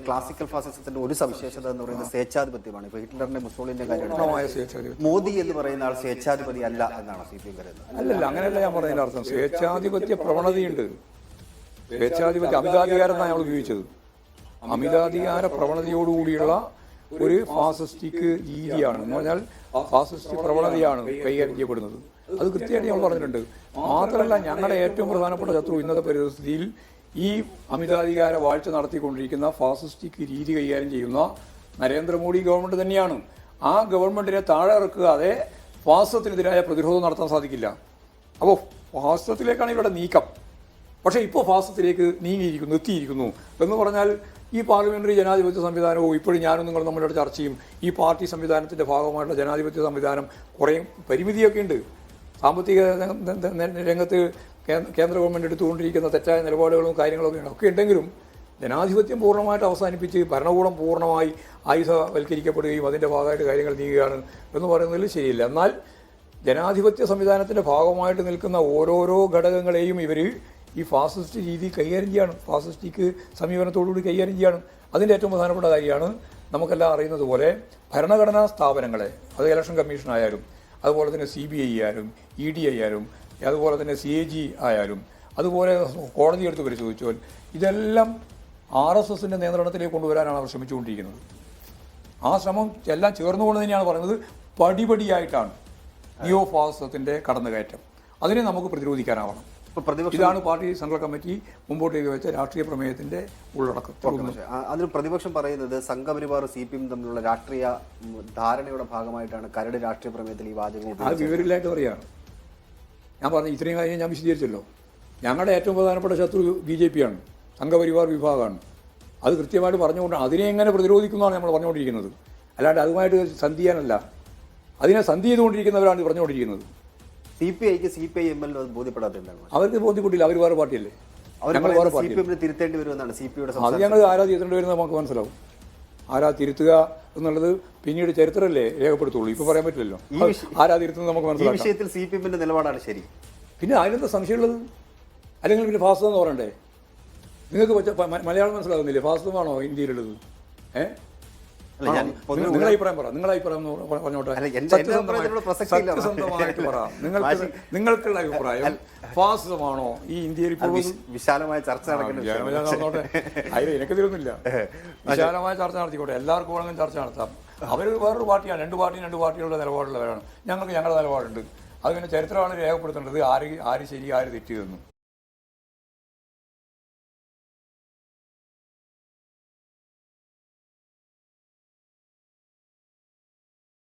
Classical ഫാസിസത്തിന്റെ ഒരു സവിശേഷത എന്ന് പറയുന്നത് സ്വേച്ഛാധിപത്യമാണ്. ഇപ്പൊ ഹിറ്റ്ലറിന്റെ മുസോളിന്റെ കാര്യമാണ്. മോദി എന്ന് പറയുന്ന ആൾ സ്വേച്ഛാധിപതി അല്ല എന്നാണ് CPM കരുതുന്നത്. അല്ലല്ല, അങ്ങനെയല്ല ഞാൻ പറഞ്ഞതിന്റെ അർത്ഥം. സ്വേച്ഛാധിപത്യ പ്രവണതയുണ്ട്. സ്വേച്ഛാധിപത്യ അമിതാധികാരം എന്നാണ് ഞങ്ങൾ ഉപയോഗിച്ചത്. അമിതാധികാര പ്രവണതയോടുകൂടിയുള്ള ഒരു ഫാസിസ്റ്റിക് രീതിയാണ് എന്ന് പറഞ്ഞാൽ ഫാസിസ്റ്റ് പ്രവണതയാണ് കൈകാര്യം ചെയ്യപ്പെടുന്നത്. അത് കൃത്യമായിട്ട് ഞങ്ങൾ പറഞ്ഞിട്ടുണ്ട്. മാത്രമല്ല, ഞങ്ങളുടെ ഏറ്റവും പ്രധാനപ്പെട്ട ശത്രു ഇന്നത്തെ പരിസ്ഥിതിയിൽ ഈ അമിതാധികാര വാഴ്ച നടത്തിക്കൊണ്ടിരിക്കുന്ന ഫാസിസ്റ്റിക് രീതി കൈകാര്യം ചെയ്യുന്ന നരേന്ദ്രമോദി ഗവൺമെന്റ് തന്നെയാണ്. ആ ഗവൺമെന്റിനെ താഴെ ഇറക്കാതെ ഫാസിസത്തിനെതിരായ പ്രതിരോധം നടത്താൻ സാധിക്കില്ല. അപ്പോൾ ഫാസിസത്തിലേക്കാണ് ഇവിടെ നീക്കം. പക്ഷേ ഇപ്പോൾ ഫാസിസത്തിലേക്ക് നീങ്ങിയിരിക്കുന്നു, എത്തിയിരിക്കുന്നു എന്ന് പറഞ്ഞാൽ ഈ പാർലമെന്ററി ജനാധിപത്യ സംവിധാനവും ഇപ്പോഴും ഞാനും നിങ്ങൾ നമ്മളുടെ ചർച്ചയും ഈ പാർട്ടി സംവിധാനത്തിൻ്റെ ഭാഗമായിട്ടുള്ള ജനാധിപത്യ സംവിധാനം കുറേ പരിമിതിയൊക്കെ ഉണ്ട്. സാമ്പത്തിക രംഗത്ത് കേന്ദ്ര ഗവൺമെൻറ് എടുത്തുകൊണ്ടിരിക്കുന്ന തെറ്റായ നിലപാടുകളും കാര്യങ്ങളൊക്കെ ഒക്കെ ഉണ്ടെങ്കിലും ജനാധിപത്യം പൂർണ്ണമായിട്ട് അവസാനിപ്പിച്ച് ഭരണകൂടം പൂർണ്ണമായി ആയുധവൽക്കരിക്കപ്പെടുകയും അതിൻ്റെ ഭാഗമായിട്ട് കാര്യങ്ങൾ നീങ്ങുകയാണ് എന്ന് പറയുന്നതിൽ ശരിയില്ല. എന്നാൽ ജനാധിപത്യ സംവിധാനത്തിൻ്റെ ഭാഗമായിട്ട് നിൽക്കുന്ന ഓരോരോ ഘടകങ്ങളെയും ഇവർ ഈ ഫാസിസ്റ്റ് രീതി കൈകാര്യം ചെയ്യാണ്, ഫാസിസ്റ്റിക്ക് സമീപനത്തോടുകൂടി കൈകാര്യം ചെയ്യാണ്. അതിൻ്റെ ഏറ്റവും പ്രധാനപ്പെട്ട കാര്യമാണ് നമുക്കെല്ലാം അറിയുന്നത് പോലെ ഭരണഘടനാ സ്ഥാപനങ്ങളെ, അത് ഇലക്ഷൻ കമ്മീഷൻ ആയാലും അതുപോലെ തന്നെ CBI ആയാലും ED ആയാലും അതുപോലെ തന്നെ CAG ആയാലും അതുപോലെ കോടതി എടുത്ത് പരിശോധിച്ചാൽ ഇതെല്ലാം RSSന്റെ നിയന്ത്രണത്തിലേക്ക് കൊണ്ടുവരാനാണ് അവർ ശ്രമിച്ചുകൊണ്ടിരിക്കുന്നത്. ആ ശ്രമം എല്ലാം ചേർന്നുകൊണ്ട് തന്നെയാണ് പറയുന്നത് പടിപടിയായിട്ടാണ് നിയോ ഫാസിസത്തിൻ്റെ കടന്നുകയറ്റം. അതിനെ നമുക്ക് പ്രതിരോധിക്കാനാവണം. ഇതാണ് പാർട്ടി സെൻട്രൽ കമ്മിറ്റി മുമ്പോട്ടേക്ക് വെച്ച രാഷ്ട്രീയ പ്രമേയത്തിന്റെ ഉള്ളടക്കം. അതിന് പ്രതിപക്ഷം പറയുന്നത് സംഘപരിവാർ CPM തമ്മിലുള്ള രാഷ്ട്രീയ ധാരണയുടെ ഭാഗമായിട്ടാണ് കരട് രാഷ്ട്രീയ പ്രമേയത്തിൽ ഈ വാചകം. അത് വിവരമില്ലായിട്ട് പറയുകയാണ്. ഞാൻ പറഞ്ഞു ഇത്രയും കാര്യം ഞാൻ വിശദീകരിച്ചല്ലോ. ഞങ്ങളുടെ ഏറ്റവും പ്രധാനപ്പെട്ട ശത്രു BJP ആണ്, സംഘപരിവാർ വിഭാഗമാണ്. അത് കൃത്യമായിട്ട് പറഞ്ഞുകൊണ്ട് അതിനെ എങ്ങനെ പ്രതിരോധിക്കുന്നതാണ് നമ്മൾ പറഞ്ഞുകൊണ്ടിരിക്കുന്നത്. അല്ലാണ്ട് അതുമായിട്ട് സന്ധി ചെയ്യാനല്ല, അതിനെ സന്ധി ചെയ്തുകൊണ്ടിരിക്കുന്നവരാണ് പറഞ്ഞുകൊണ്ടിരിക്കുന്നത്. CPIക്ക് CPIM ബോധ്യപ്പെടാത്തതാണ്. അവർക്ക് ബോധ്യപ്പെട്ടില്ല, അവർ വേറെ പാർട്ടിയല്ലേ. തിരുത്തേണ്ടി വരുമെന്നാണ് CPIയുടെ. അത് ഞങ്ങൾ ആരാ തിരുത്തേണ്ടി വരുന്നത് നമുക്ക് മനസ്സിലാവും. ആരാ തിരുത്തുക എന്നുള്ളത് പിന്നീട് ചരിത്രമല്ലേ രേഖപ്പെടുത്തുള്ളൂ. ഇപ്പൊ പറയാൻ പറ്റില്ലല്ലോ ആരാ തിരുത്തുന്നത് നമുക്ക് മനസ്സിലാക്കാം. ഈ വിഷയത്തിൽ CPMന്റെ നിലപാടാണ് ശരി. പിന്നെ അതിനെന്താ സംശയമുള്ളത്? അല്ലെങ്കിൽ പിന്നെ ഫാസിസം എന്ന് പറയണ്ടേ? നിങ്ങൾക്ക് മലയാളം മനസ്സിലാകുന്നില്ലേ? ഫാസിസമാണോ ഇന്ത്യയിലുള്ളത്? നിങ്ങളുടെ അഭിപ്രായം പറ, നിങ്ങളുടെ അഭിപ്രായം പറഞ്ഞോട്ടെ. സത്യസന്ധമായിട്ട് പറ, നിങ്ങൾക്കുള്ള അഭിപ്രായം ഫാസിസമാണോ ഈ ഇന്ത്യയിൽ? വിശാലമായ ചർച്ച നടന്നോട്ടെ. അതിൽ എനിക്ക് തീരുന്നില്ല. വിശാലമായ ചർച്ച നടത്തിക്കോട്ടെ, എല്ലാവർക്കും വേണമെങ്കിലും ചർച്ച നടത്താം. അവർ വേറൊരു പാർട്ടിയാണ്, രണ്ട് പാർട്ടികളുടെ നിലപാടുള്ളവരാണ്. ഞങ്ങൾക്ക് ഞങ്ങളുടെ നിലപാടുണ്ട്. അത് പിന്നെ ചരിത്രമാണ് രേഖപ്പെടുത്തേണ്ടത് ആര് ശരി ആര് തെറ്റ് എന്നും.